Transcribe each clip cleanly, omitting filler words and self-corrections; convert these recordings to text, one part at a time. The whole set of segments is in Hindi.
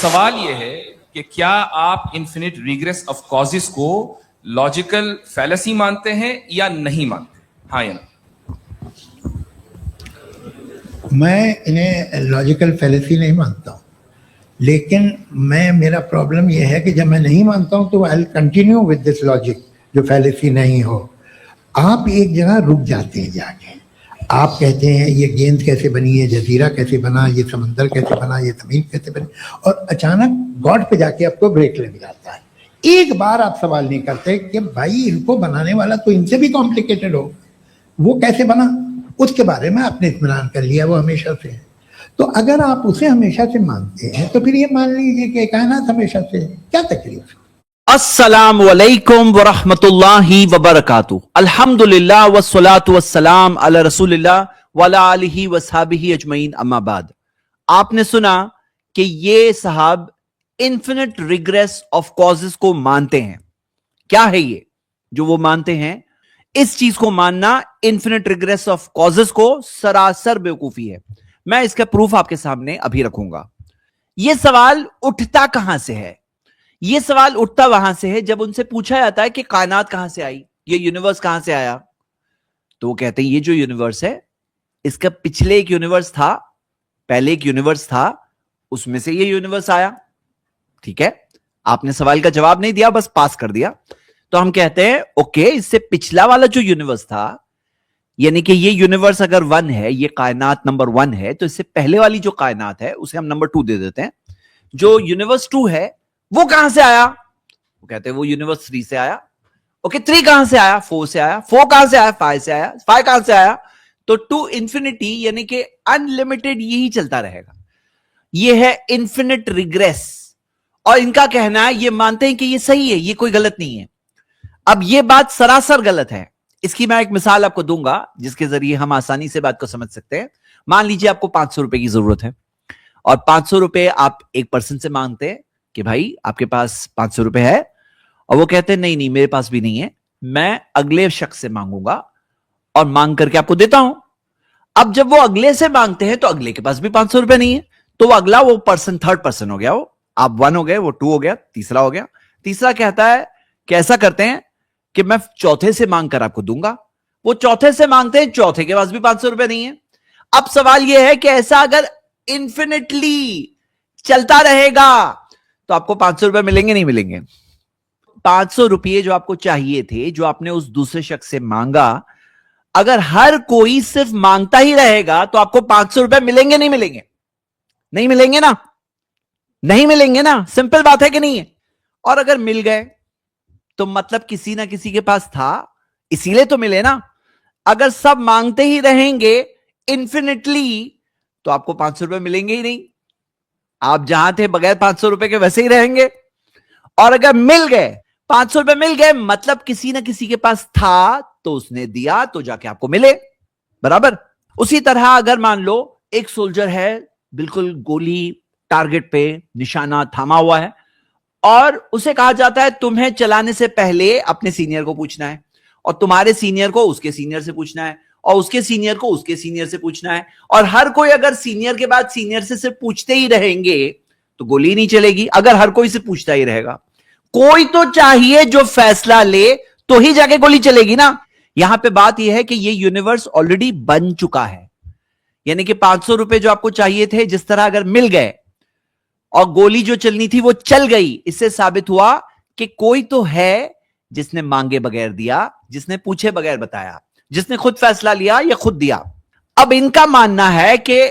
सवाल यह है कि क्या आप इन्फिनिट रिग्रेस ऑफ कॉजेस को लॉजिकल फैलेसी मानते हैं या नहीं मानते? हाँ या ना? मैं इन्हें लॉजिकल फैलेसी नहीं मानता हूँ, लेकिन मेरा प्रॉब्लम यह है कि जब मैं नहीं मानता हूँ तो I will continue with this logic जो फैलेसी नहीं हो। आप एक जगह रुक जाते हैं जाके, आप कहते हैं ये गेंद कैसे बनी, ये जजीरा कैसे बना, ये समंदर कैसे बना, ये जमीन कैसे बनी, और अचानक गॉड पे जाके आपको ब्रेक लग जाता है। एक बार आप सवाल नहीं करते कि भाई इनको बनाने वाला तो इनसे भी कॉम्प्लिकेटेड हो, वो कैसे बना, उसके बारे में आपने इत्मीनान कर लिया, वो हमेशा से है। तो अगर आप उसे हमेशा से मानते हैं तो फिर ये मान लीजिए कि कायनात हमेशा से है, क्या तकलीफ? अस्सलामु अलैकुम वरहमतुल्लाहि वबरकातुहू। अल्हम्दुलिल्लाह वस्सलातु वस्सलाम अला रसूलिल्लाह वअला आलिहि वसहबिहि अजमईन, अम्मा बाद। आपने सुना कि ये साहब इन्फिनिट रिग्रेस ऑफ कॉजेस को मानते हैं। क्या है ये जो वो मानते हैं? इस चीज को मानना, इन्फिनिट रिग्रेस ऑफ कॉजेस को, सरासर बेवकूफी है। मैं इसका प्रूफ आपके सामने अभी रखूंगा। यह सवाल उठता कहां से है? यह सवाल उठता वहां से है जब उनसे पूछा जाता है कि कायनात कहां से आई, ये यूनिवर्स कहां से आया। तो वो कहते हैं ये जो यूनिवर्स है, इसका पिछले एक यूनिवर्स था, पहले एक यूनिवर्स था, उसमें से ये यूनिवर्स आया। ठीक है, आपने सवाल का जवाब नहीं दिया, बस पास कर दिया। तो हम कहते हैं ओके, इससे पिछला वाला जो यूनिवर्स था, यानी कि ये यूनिवर्स अगर 1 है, ये कायनात नंबर 1 है, तो इससे पहले वाली जो कायनात है उसे हम नंबर 2 दे देते हैं। जो यूनिवर्स 2 है वो कहां से आया? वो कहते हैं वो यूनिवर्स 3 से आया। ओके, 3 कहां से आया? 4 से आया। 4 कहां से आया? 5 से आया। 5 कहां से आया? तो टू इंफिनिटी, यानी कि अनलिमिटेड, यही चलता रहेगा। ये है इन्फिनिट रिग्रेस। और इनका कहना है, ये मानते हैं कि ये सही है, ये कोई गलत नहीं है। अब ये बात सरासर गलत है। इसकी मैं एक मिसाल आपको दूंगा जिसके जरिए हम आसानी से बात को समझ सकते हैं। मान लीजिए आपको 500 रुपए की जरूरत है और 500 रुपए आप एक पर्सन से मांगते हैं कि भाई आपके पास 500 रुपए है, और वो कहते हैं नहीं नहीं मेरे पास भी नहीं है, मैं अगले शख्स से मांगूंगा और मांग करके आपको देता हूं। अब जब वो अगले से मांगते हैं तो अगले के पास भी 500 रुपए नहीं है, तो वो अगला, वो पर्सन थर्ड पर्सन हो गया, वो आप 1 हो गए, वो 2 हो गया, तीसरा हो गया। तीसरा कहता है कि ऐसा करते हैं कि मैं चौथे से मांग कर आपको दूंगा। वो चौथे से मांगते हैं, चौथे के पास भी 500 रुपए नहीं है। अब सवाल यह है कि ऐसा अगर इन्फिनिटली चलता रहेगा तो आपको 500 रुपए मिलेंगे नहीं मिलेंगे? 500 रुपये जो आपको चाहिए थे, जो आपने उस दूसरे शख्स से मांगा, अगर हर कोई सिर्फ मांगता ही रहेगा तो आपको 500 रुपए मिलेंगे नहीं मिलेंगे? नहीं मिलेंगे ना, नहीं मिलेंगे ना। सिंपल बात है कि नहीं है? और अगर मिल गए तो मतलब किसी ना किसी के पास था, इसीलिए तो मिले ना। अगर सब मांगते ही रहेंगे इन्फिनिटली तो आपको 500 रुपए मिलेंगे ही नहीं, आप जहां थे बगैर 500 रुपए के वैसे ही रहेंगे। और अगर मिल गए, 500 रुपए मिल गए, मतलब किसी ना किसी के पास था तो उसने दिया तो जाके आपको मिले, बराबर। उसी तरह अगर मान लो एक सोल्जर है, बिल्कुल गोली टारगेट पे, निशाना थामा हुआ है, और उसे कहा जाता है तुम्हें चलाने से पहले अपने सीनियर को पूछना है, और तुम्हारे सीनियर को उसके सीनियर से पूछना है, और उसके सीनियर को उसके सीनियर से पूछना है, और हर कोई अगर सीनियर के बाद सीनियर से सिर्फ पूछते ही रहेंगे तो गोली नहीं चलेगी। अगर हर कोई से पूछता ही रहेगा, कोई तो चाहिए जो फैसला ले, तो ही जाके गोली चलेगी ना। यहां पे बात यह है कि ये यूनिवर्स ऑलरेडी बन चुका है, यानी कि 500 रुपए जो आपको चाहिए थे, जिस तरह अगर मिल गए और गोली जो चलनी थी वो चल गई, इससे साबित हुआ कि कोई तो है जिसने मांगे बगैर दिया, जिसने पूछे बगैर बताया, जिसने खुद फैसला लिया या खुद दिया। अब इनका मानना है कि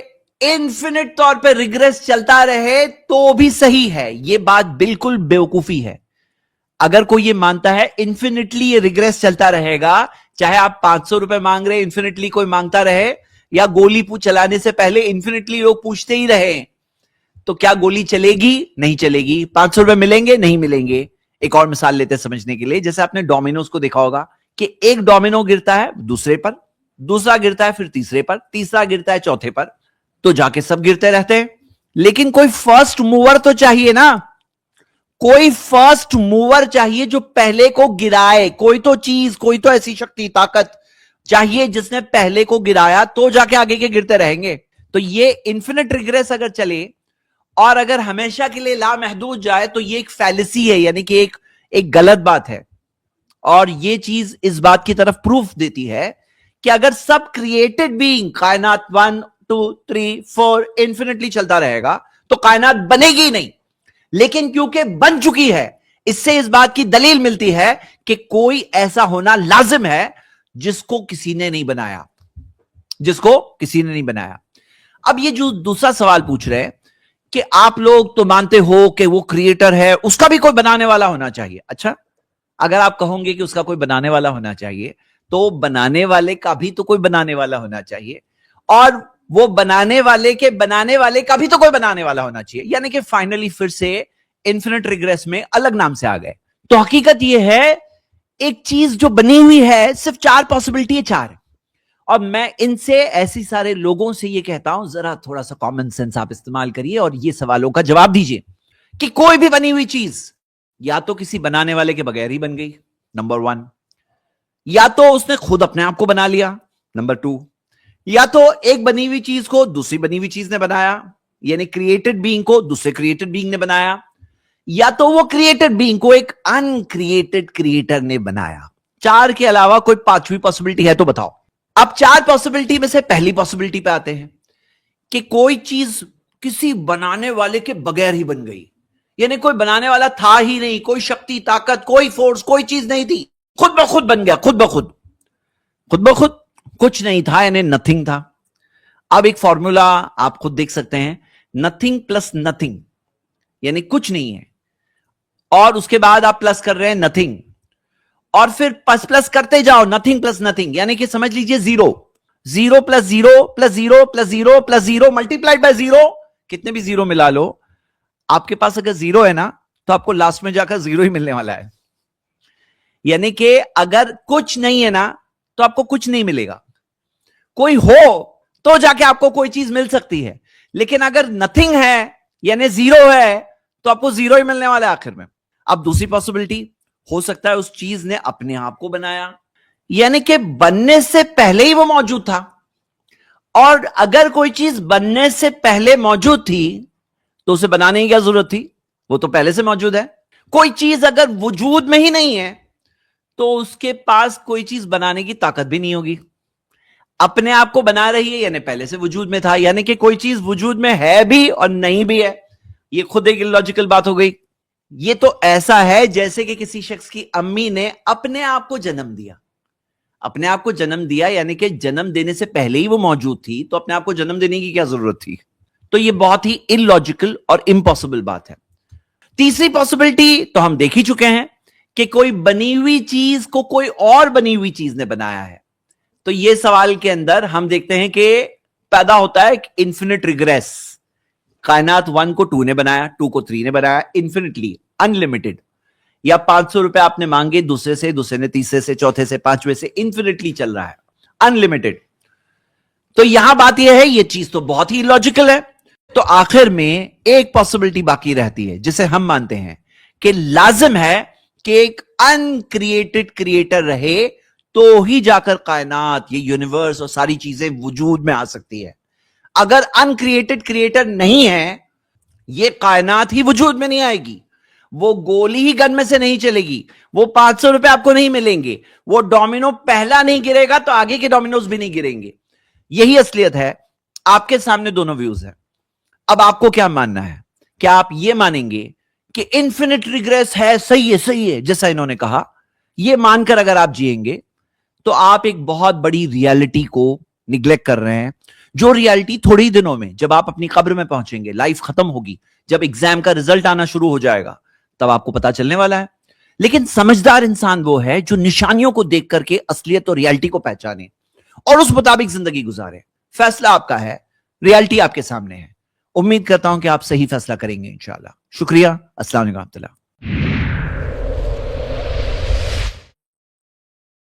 इन्फिनिट तौर पे रिग्रेस चलता रहे तो भी सही है। यह बात बिल्कुल बेवकूफी है। अगर कोई ये मानता है इन्फिनिटली ये रिग्रेस चलता रहेगा, चाहे आप 500 रुपए मांग रहे, इन्फिनिटली कोई मांगता रहे, या गोली चलाने से पहले इन्फिनिटली लोग पूछते ही रहे, तो क्या गोली चलेगी? नहीं चलेगी। 500 रुपए मिलेंगे? नहीं मिलेंगे। एक और मिसाल लेते हैं समझने के लिए। जैसे आपने डोमिनोज को देखा होगा कि एक डोमिनो गिरता है दूसरे पर, दूसरा गिरता है फिर तीसरे पर, तीसरा गिरता है चौथे पर, तो जाके सब गिरते रहते हैं। लेकिन कोई फर्स्ट मूवर तो चाहिए ना, कोई फर्स्ट मूवर चाहिए जो पहले को गिराए। कोई तो चीज, कोई तो ऐसी शक्ति, ताकत चाहिए जिसने पहले को गिराया, तो जाके आगे के गिरते रहेंगे। तो ये इन्फिनिट रिग्रेस अगर चले और अगर हमेशा के लिए लामहदूद जाए तो ये एक फैलिसी है, यानी कि एक गलत बात है। और ये चीज इस बात की तरफ प्रूफ देती है कि अगर सब क्रिएटेड बीइंग कायनात 1 2 3 4 इंफिनिटली चलता रहेगा तो कायनात बनेगी ही नहीं। लेकिन क्योंकि बन चुकी है, इससे इस बात की दलील मिलती है कि कोई ऐसा होना लाजिम है जिसको किसी ने नहीं बनाया, जिसको किसी ने नहीं बनाया। अब ये जो दूसरा सवाल पूछ रहे हैं कि आप लोग तो मानते हो कि वो क्रिएटर है, उसका भी कोई बनाने वाला होना चाहिए। अच्छा, अगर आप कहोगे कि उसका कोई बनाने वाला होना चाहिए, तो बनाने वाले का भी तो कोई बनाने वाला होना चाहिए, और वो बनाने वाले के बनाने वाले का भी तो कोई बनाने वाला होना चाहिए। यानी कि फाइनली फिर से इन्फिनिट रिग्रेस में अलग नाम से आ गए। तो हकीकत ये है, एक चीज जो बनी हुई है सिर्फ 4 पॉसिबिलिटी है, 4। और मैं इनसे ऐसी सारे लोगों से ये कहता हूं, जरा थोड़ा सा कॉमन सेंस आप इस्तेमाल करिए और ये सवालों का जवाब दीजिए कि कोई भी बनी हुई चीज या तो किसी बनाने वाले के बगैर ही बन गई, नंबर 1, या तो उसने खुद अपने आप को बना लिया, नंबर 2, या तो एक बनी हुई चीज को दूसरी बनी हुई चीज ने बनाया, यानी क्रिएटेड बीइंग को दूसरे क्रिएटेड बीइंग ने बनाया, या तो वो क्रिएटेड बीइंग को एक अनक्रिएटेड क्रिएटर ने बनाया। 4 के अलावा कोई 5वीं पॉसिबिलिटी है तो बताओ। अब 4 पॉसिबिलिटी में से पहली पॉसिबिलिटी पे आते हैं कि कोई चीज किसी बनाने वाले के बगैर ही बन गई, यानी कोई बनाने वाला था ही नहीं, कोई शक्ति ताकत कोई फोर्स कोई चीज नहीं थी, खुद ब खुद बन गया, खुद ब खुद कुछ नहीं था, यानी नथिंग था। अब एक फॉर्मूला आप खुद देख सकते हैं, नथिंग प्लस नथिंग यानी कुछ नहीं है, और उसके बाद आप प्लस कर रहे हैं नथिंग, और फिर प्लस करते जाओ, नथिंग प्लस नथिंग यानी कि समझ लीजिए 0 0 plus 0 plus 0 plus 0 plus 0 multiplied by 0, कितने भी 0 मिला लो, आपके पास अगर 0 है ना तो आपको लास्ट में जाकर 0 ही मिलने वाला है। यानी कि अगर कुछ नहीं है ना तो आपको कुछ नहीं मिलेगा, कोई हो तो जाके आपको कोई चीज मिल सकती है, लेकिन अगर नथिंग है यानी 0 है तो आपको 0 ही मिलने वाला है आखिर में। अब दूसरी पॉसिबिलिटी हो सकता है उस चीज ने अपने आप को बनाया, यानी कि बनने से पहले ही वो मौजूद था, और अगर कोई चीज बनने से पहले मौजूद थी तो उसे बनाने की क्या जरूरत थी, वो तो पहले से मौजूद है। कोई चीज अगर वजूद में ही नहीं है तो उसके पास कोई चीज बनाने की ताकत भी नहीं होगी, अपने आप को बना रही है यानी पहले से वजूद में था, यानी कि कोई चीज वजूद में है भी और नहीं भी है। ये खुद एक इलॉजिकल बात हो गई। ये तो ऐसा है जैसे कि किसी शख्स की अम्मी ने अपने आप को जन्म दिया, अपने आप को जन्म दिया यानी कि जन्म देने से पहले ही वो मौजूद थी, तो अपने आप को जन्म देने की क्या जरूरत थी। तो ये बहुत ही इलॉजिकल और इम्पॉसिबल बात है। तीसरी पॉसिबिलिटी तो हम देख ही चुके हैं कि कोई बनी हुई चीज को कोई और बनी हुई चीज ने बनाया है। तो ये सवाल के अंदर हम देखते हैं कि पैदा होता है इन्फिनिट रिग्रेस। कायनात 1 को 2 ने बनाया, 2 को 3 ने बनाया, इन्फिनिटली अनलिमिटेड, या 500 रुपए आपने मांगे दूसरे से, दूसरे ने तीसरे से, चौथे से, 5वें से, इन्फिनिटली चल रहा है, अनलिमिटेड। तो यहां बात यह है, यह चीज तो बहुत ही लॉजिकल है। तो आखिर में एक पॉसिबिलिटी बाकी रहती है जिसे हम मानते हैं कि लाजिम है कि एक अनक्रिएटेड क्रिएटर रहे तो ही जाकर कायनात, ये यूनिवर्स और सारी चीजें वजूद में आ सकती है। अगर अनक्रिएटेड क्रिएटर नहीं है, ये कायनात ही वजूद में नहीं आएगी, वो गोली ही गन में से नहीं चलेगी, वो 500 रुपए आपको नहीं मिलेंगे, वो डोमिनो पहला नहीं गिरेगा तो आगे के डोमिनोज भी नहीं गिरेंगे। यही असलियत है। आपके सामने दोनों व्यूज हैं। अब आपको क्या मानना है? क्या आप ये मानेंगे कि इन्फिनिट रिग्रेस है, सही है जैसा इन्होंने कहा, ये मानकर अगर आप जिएंगे तो आप एक बहुत बड़ी रियलिटी को निग्लेक्ट कर रहे हैं, जो रियलिटी थोड़े ही दिनों में जब आप अपनी कब्र में पहुंचेंगे, लाइफ खत्म होगी, जब एग्जाम का रिजल्ट आना शुरू हो जाएगा तब आपको पता चलने वाला है। लेकिन समझदार इंसान वो है जो निशानियों को देख करके असलियत और रियलिटी को पहचाने और उस मुताबिक जिंदगी गुजारे। फैसला आपका है, रियलिटी आपके सामने है। उम्मीद करता हूं कि आप सही फैसला करेंगे इंशाल्लाह। शुक्रिया। अस्सलाम वालेकुम।